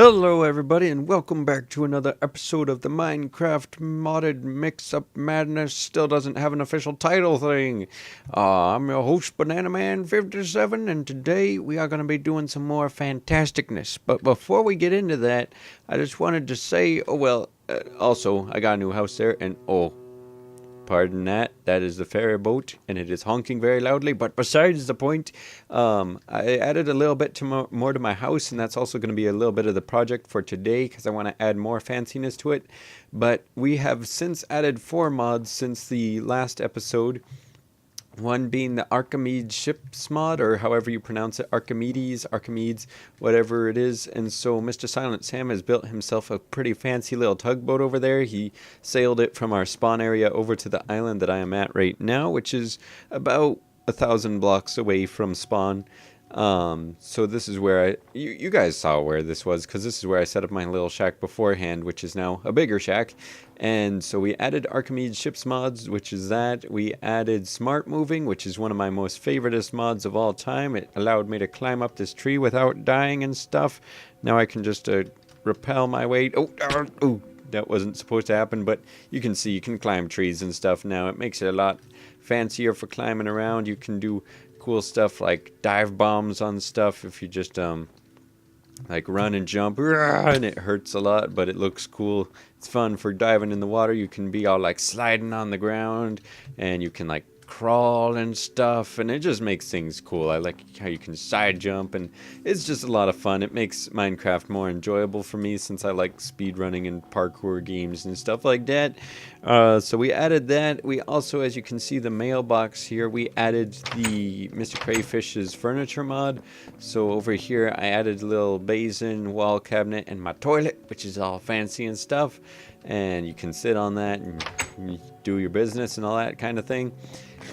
Hello everybody and welcome back to another episode of the Minecraft modded mix-up madness. Still doesn't have an official title thing. I'm your host BananaMan57 and today we are going to be doing some more fantasticness. But before we get into that, I just wanted to say, also I got a new house there and pardon that. That is the ferry boat, and it is honking very loudly. But besides the point, I added a little bit more to my house, and that's also going to be a little bit of the project for today because I want to add more fanciness to it. But we have since added 4 mods since the last episode. One being the Archimedes ships mod, or however you pronounce it, Archimedes, whatever it is. And so Mr. Silent Sam has built himself a pretty fancy little tugboat over there. He sailed it from our spawn area over to the island that I am at right now, which is about 1,000 blocks away from spawn. So this is where you guys saw where this was, because this is where I set up my little shack beforehand, which is now a bigger shack. And so we added Archimedes ships mods, which is that. We added smart moving, which is one of my most favoriteest mods of all time. It allowed me to climb up this tree without dying and stuff. Now I can just rappel my way. Oh, that wasn't supposed to happen, but you can see you can climb trees and stuff now. It makes it a lot fancier for climbing around. You can do cool stuff like dive bombs on stuff if you just like run and jump, and it hurts a lot, but it looks cool. It's fun for diving in the water. You can be all like sliding on the ground, and you can like crawl and stuff, and it just makes things cool. I like how you can side jump, and it's just a lot of fun. It makes Minecraft more enjoyable for me since I like speedrunning and parkour games and stuff like that. So we added that. We also, as you can see the mailbox here, we added the Mr. Crayfish's furniture mod. So over here I added a little basin, wall cabinet, and my toilet, which is all fancy and stuff, and you can sit on that and do your business and all that kind of thing.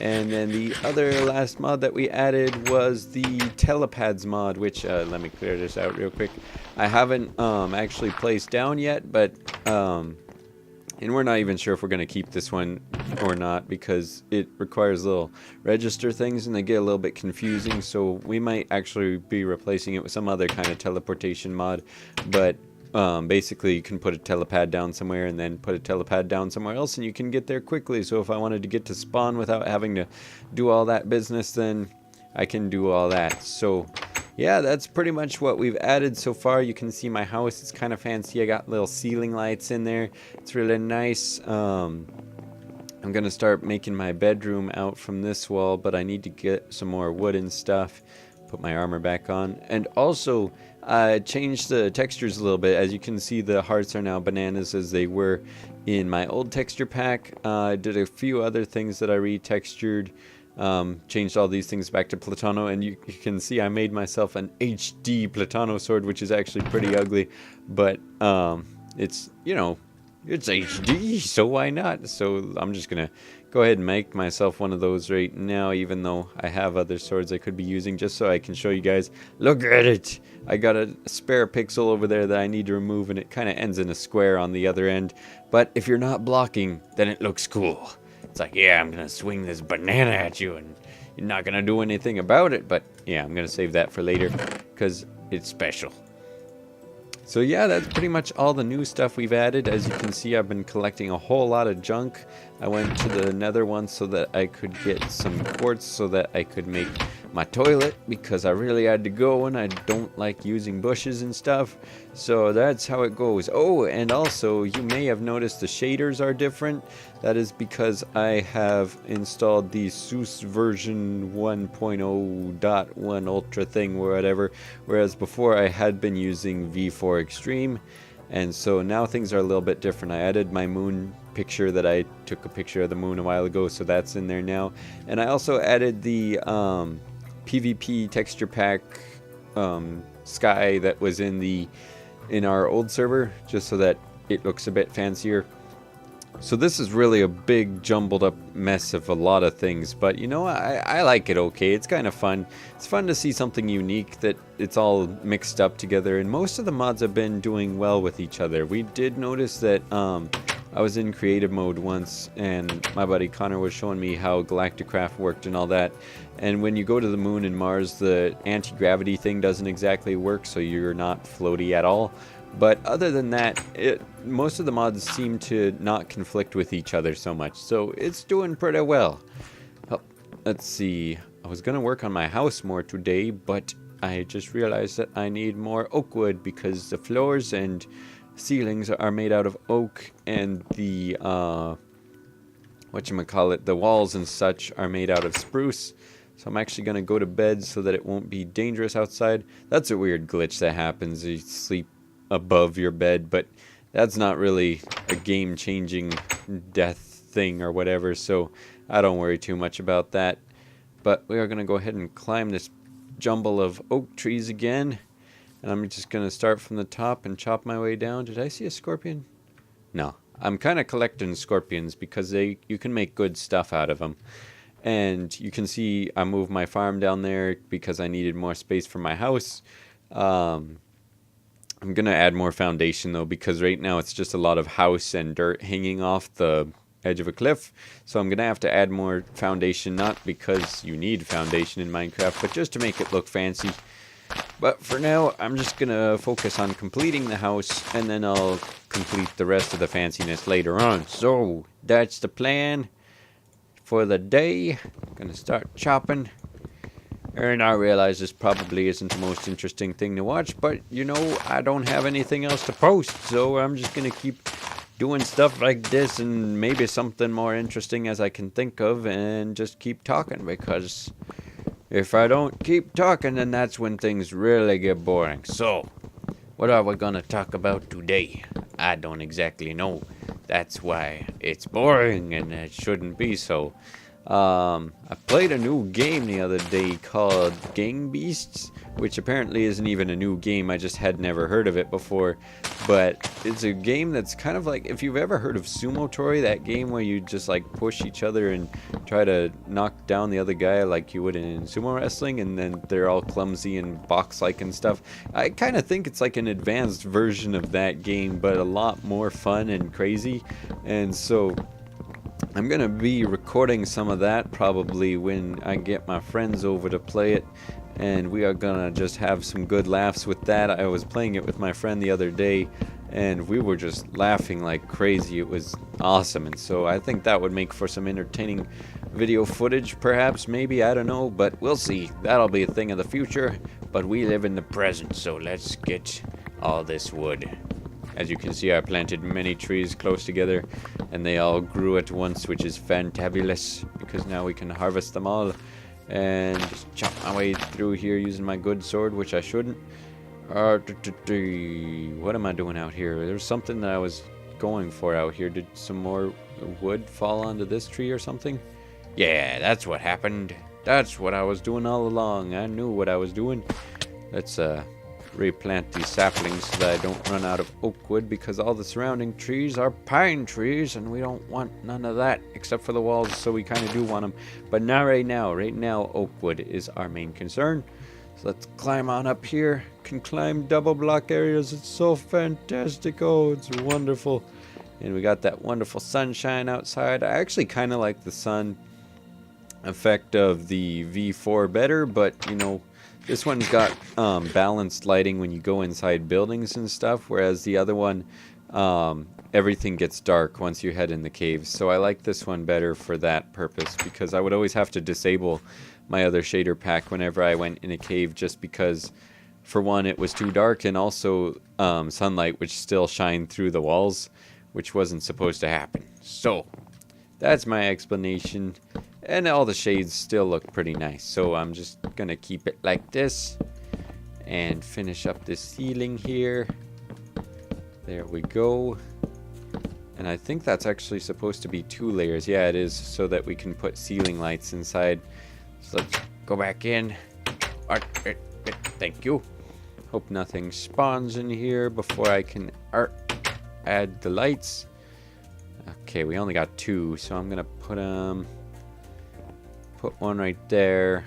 And then the other last mod that we added was the telepads mod, which let me clear this out real quick. I haven't actually placed down yet, but and we're not even sure if we're going to keep this one or not because it requires little register things and they get a little bit confusing, so we might actually be replacing it with some other kind of teleportation mod. But basically you can put a telepad down somewhere and then put a telepad down somewhere else and you can get there quickly. So if I wanted to get to spawn without having to do all that business, then I can do all that. So yeah, that's pretty much what we've added so far. You can see my house, it's kind of fancy. I got little ceiling lights in there. It's really nice. I'm gonna start making my bedroom out from this wall, but I need to get some more wood and stuff. Put my armor back on, and also changed the textures a little bit. As you can see, the hearts are now bananas as they were in my old texture pack. I did a few other things that I retextured, changed all these things back to Platano, and you can see I made myself an HD Platano sword, which is actually pretty ugly, but it's, you know, it's HD, so why not? So I'm just gonna go ahead and make myself one of those right now, even though I have other swords I could be using, just so I can show you guys. Look at it! I got a spare pixel over there that I need to remove, and it kind of ends in a square on the other end. But if you're not blocking, then it looks cool. It's like, yeah, I'm gonna swing this banana at you, and you're not gonna do anything about it. But yeah, I'm gonna save that for later, because it's special. So yeah, that's pretty much all the new stuff we've added. As you can see, I've been collecting a whole lot of junk. I went to the nether once so that I could get some quartz so that I could make my toilet, because I really had to go and I don't like using bushes and stuff. So that's how it goes. Oh, and also you may have noticed the shaders are different. That is because I have installed the SUS version 1.0.1 Ultra thing or whatever, whereas before I had been using V4 Extreme. And so now things are a little bit different. I added my moon picture that I took a picture of the moon a while ago, so that's in there now. And I also added the PvP texture pack sky that was in our old server, just so that it looks a bit fancier. So this is really a big jumbled up mess of a lot of things, but you know, I like it okay. It's kind of fun. It's fun to see something unique, that it's all mixed up together, and most of the mods have been doing well with each other. We did notice that I was in creative mode once, and my buddy Connor was showing me how Galacticraft worked and all that. And when you go to the moon and Mars, the anti-gravity thing doesn't exactly work, so you're not floaty at all. But other than that, most of the mods seem to not conflict with each other so much, so it's doing pretty well. Let's see, I was gonna work on my house more today, but I just realized that I need more oak wood because the floors and ceilings are made out of oak, and the the walls and such are made out of spruce. So I'm actually gonna go to bed so that it won't be dangerous outside. That's a weird glitch that happens. You sleep above your bed, but that's not really a game-changing death thing or whatever, so I don't worry too much about that. But we are gonna go ahead and climb this jumble of oak trees again, and I'm just gonna start from the top and chop my way down. Did I see a scorpion? No. I'm kind of collecting scorpions because you can make good stuff out of them. And you can see I moved my farm down there because I needed more space for my house. I'm going to add more foundation though, because right now it's just a lot of house and dirt hanging off the edge of a cliff. So I'm going to have to add more foundation, not because you need foundation in Minecraft, but just to make it look fancy. But for now, I'm just going to focus on completing the house, and then I'll complete the rest of the fanciness later on. So that's the plan for the day. I'm gonna start chopping, and I realize this probably isn't the most interesting thing to watch, but you know, I don't have anything else to post, so I'm just gonna keep doing stuff like this and maybe something more interesting as I can think of, and just keep talking, because if I don't keep talking, then that's when things really get boring. So what are we gonna talk about today? I don't exactly know. That's why it's boring, and it shouldn't be so. I played a new game the other day called Gang Beasts, which apparently isn't even a new game. I just had never heard of it before. But it's a game that's kind of like, if you've ever heard of Sumo Tori, that game where you just like push each other and try to knock down the other guy like you would in sumo wrestling, and then they're all clumsy and box-like and stuff. I kind of think it's like an advanced version of that game, but a lot more fun and crazy. And so I'm gonna be recording some of that probably when I get my friends over to play it, and we are gonna just have some good laughs with that. I was playing it with my friend the other day, and we were just laughing like crazy. It was awesome, and so I think that would make for some entertaining video footage, perhaps, maybe, I don't know, but we'll see. That'll be a thing of the future, but we live in the present, so let's get all this wood. As you can see, I planted many trees close together, and they all grew at once, which is fantabulous, because now we can harvest them all. And just chop my way through here using my good sword, which I shouldn't. What am I doing out here? There's something that I was going for out here. Did some more wood fall onto this tree or something? Yeah, that's what happened. That's what I was doing all along. I knew what I was doing. Let's replant these saplings so that I don't run out of oak wood, because all the surrounding trees are pine trees, and we don't want none of that except for the walls, so we kind of do want them, but not right now. Right now, oak wood is our main concern. So let's climb on up here. Can climb double block areas. It's so fantastic. Oh, it's wonderful. And we got that wonderful sunshine outside. I actually kind of like the sun effect of the V4 better, but you know, this one's got balanced lighting when you go inside buildings and stuff, whereas the other one, everything gets dark once you head in the caves. So I like this one better for that purpose, because I would always have to disable my other shader pack whenever I went in a cave, just because, for one, it was too dark, and also sunlight would still shine through the walls, which wasn't supposed to happen. So that's my explanation. And all the shades still look pretty nice, so I'm just gonna keep it like this and finish up this ceiling here. There we go. And I think that's actually supposed to be 2 layers. Yeah, it is, so that we can put ceiling lights inside. So let's go back in. Thank you. Hope nothing spawns in here before I can add the lights. Okay, we only got 2, so I'm gonna put one right there,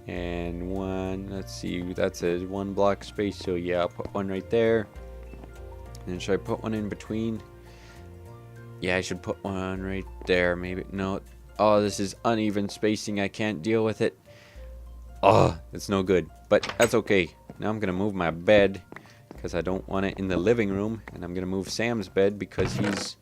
and one, let's see, that's a 1 block space, so yeah, I'll put one right there. And should I put one in between? Yeah, I should put one right there, maybe. No. Oh, this is uneven spacing. I can't deal with it. Oh, it's no good, but that's okay. Now I'm gonna move my bed, because I don't want it in the living room. And I'm going to move Sam's bed because he's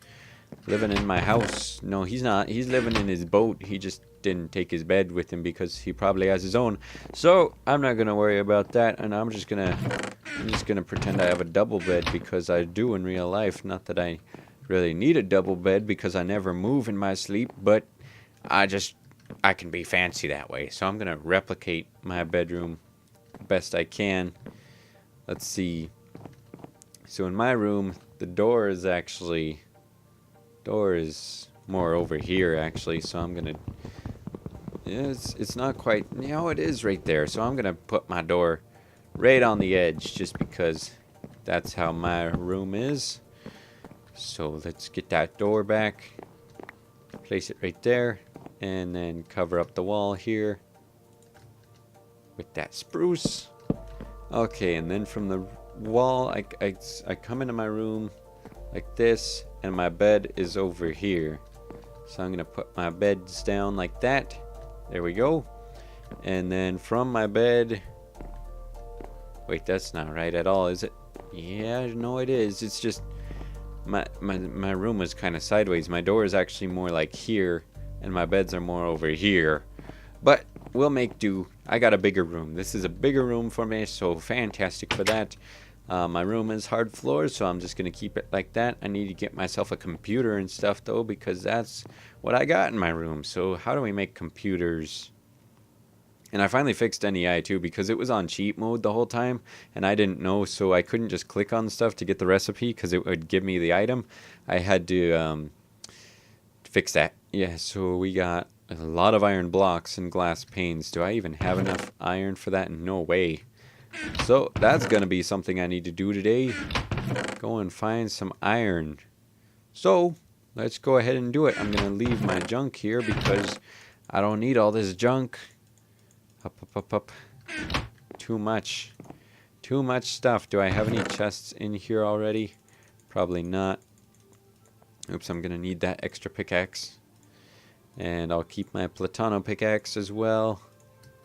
living in my house. No, he's not. He's living in his boat. He just didn't take his bed with him because he probably has his own. So I'm not going to worry about that. And I'm just going to pretend I have a double bed because I do in real life. Not that I really need a double bed because I never move in my sleep, but I can be fancy that way. So I'm going to replicate my bedroom best I can. Let's see. So in my room, the door is more over here actually. So I'm going to, it's not quite, it is right there. So I'm going to put my door right on the edge just because that's how my room is. So let's get that door back, place it right there, and then cover up the wall here with that spruce. Okay, and then from the wall, I come into my room like this, and my bed is over here. So I'm going to put my beds down like that. There we go. And then from my bed, wait, that's not right at all, is it? Yeah, no it is. It's just my room is kind of sideways. My door is actually more like here, and my beds are more over here. But we'll make do. I got a bigger room. This is a bigger room for me, so fantastic for that. My room is hard floors, so I'm just going to keep it like that. I need to get myself a computer and stuff, though, because that's what I got in my room. So how do we make computers? And I finally fixed NEI too because it was on cheat mode the whole time and I didn't know, so I couldn't just click on stuff to get the recipe because it would give me the item. I had to fix that. Yeah, so we got a lot of iron blocks and glass panes. Do I even have enough iron for that? No way. So that's going to be something I need to do today. Go and find some iron. So let's go ahead and do it. I'm going to leave my junk here because I don't need all this junk. Up. Too much stuff. Do I have any chests in here already? Probably not. Oops, I'm gonna need that extra pickaxe. And I'll keep my Platano pickaxe as well.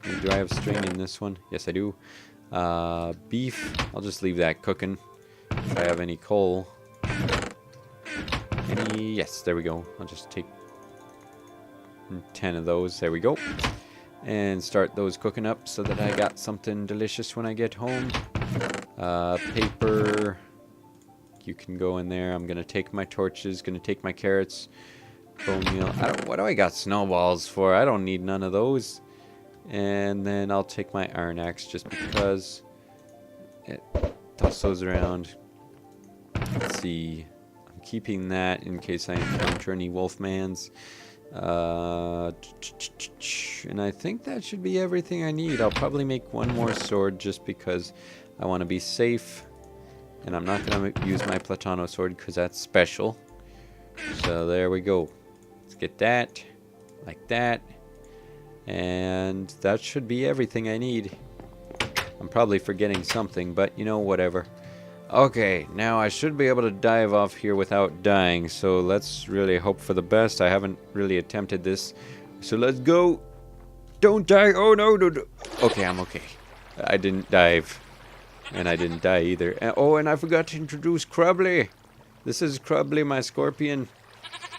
And do I have string in this one? Yes, I do. Beef. I'll just leave that cooking. If I have any coal. Yes, there we go. I'll just take 10 of those. There we go. And start those cooking up so that I got something delicious when I get home. Paper. You can go in there. I'm going to take my torches. Going to take my carrots. Bone meal. What do I got snowballs for? I don't need none of those. And then I'll take my iron axe just because. Toss those around. Let's see. I'm keeping that in case I encounter any wolfmans. And I think that should be everything I need. I'll probably make one more sword just because I want to be safe. And I'm not going to use my Platano sword because that's special. So there we go. Let's get that. Like that. And that should be everything I need. I'm probably forgetting something, but whatever. Okay, now I should be able to dive off here without dying, so let's really hope for the best. I haven't really attempted this, so let's go. Don't die. Oh, no. Okay, I'm okay. I didn't dive, and I didn't die either. And I forgot to introduce Crubbly. This is Crubbly, my scorpion.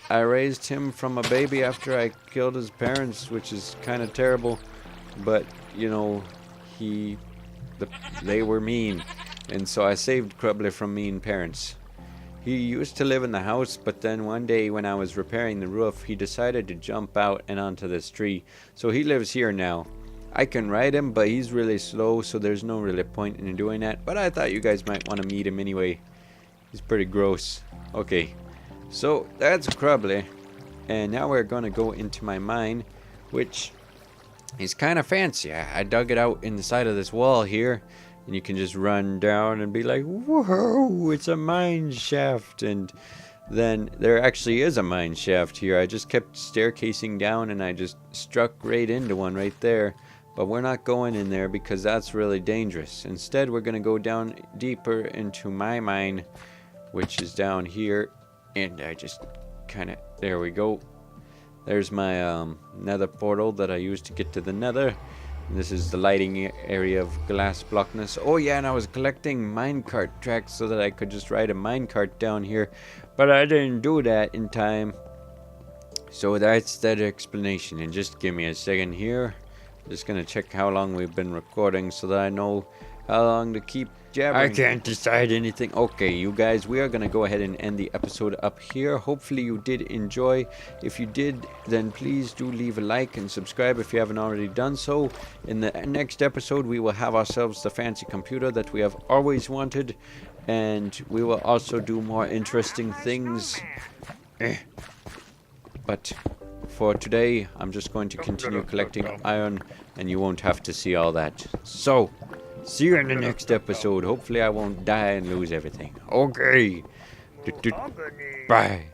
I raised him from a baby after I killed his parents, which is kind of terrible, but, they were mean. And so I saved Crubbly from mean parents. He used to live in the house, but then one day when I was repairing the roof, he decided to jump out and onto this tree. So he lives here now. I can ride him, but he's really slow, so there's no really point in doing that. But I thought you guys might want to meet him anyway. He's pretty gross. Okay, so that's Crubbly. And now we're going to go into my mine, which is kind of fancy. I dug it out in the side of this wall here. And you can just run down and be like, whoa, it's a mine shaft. And then there actually is a mine shaft here. I just kept staircasing down and I just struck right into one right there. But we're not going in there because that's really dangerous. Instead, we're going to go down deeper into my mine, which is down here. And I just kind of, there we go. There's my nether portal that I used to get to the nether. This is the lighting area of glass blockness. Oh yeah, and I was collecting minecart tracks so that I could just ride a minecart down here, but I didn't do that in time. So that's that explanation. And just give me a second here. Just gonna check how long we've been recording so that I know how long to keep jabbering. I can't decide anything. Okay, you guys, we are gonna go ahead and end the episode up here. Hopefully you did enjoy. If you did, then please do leave a like and subscribe if you haven't already done so. In the next episode, we will have ourselves the fancy computer that we have always wanted, and we will also do more interesting things. But for today, I'm just going to continue collecting iron, and you won't have to see all that. So, see you in the next episode. Hopefully I won't die and lose everything. Okay. Bye.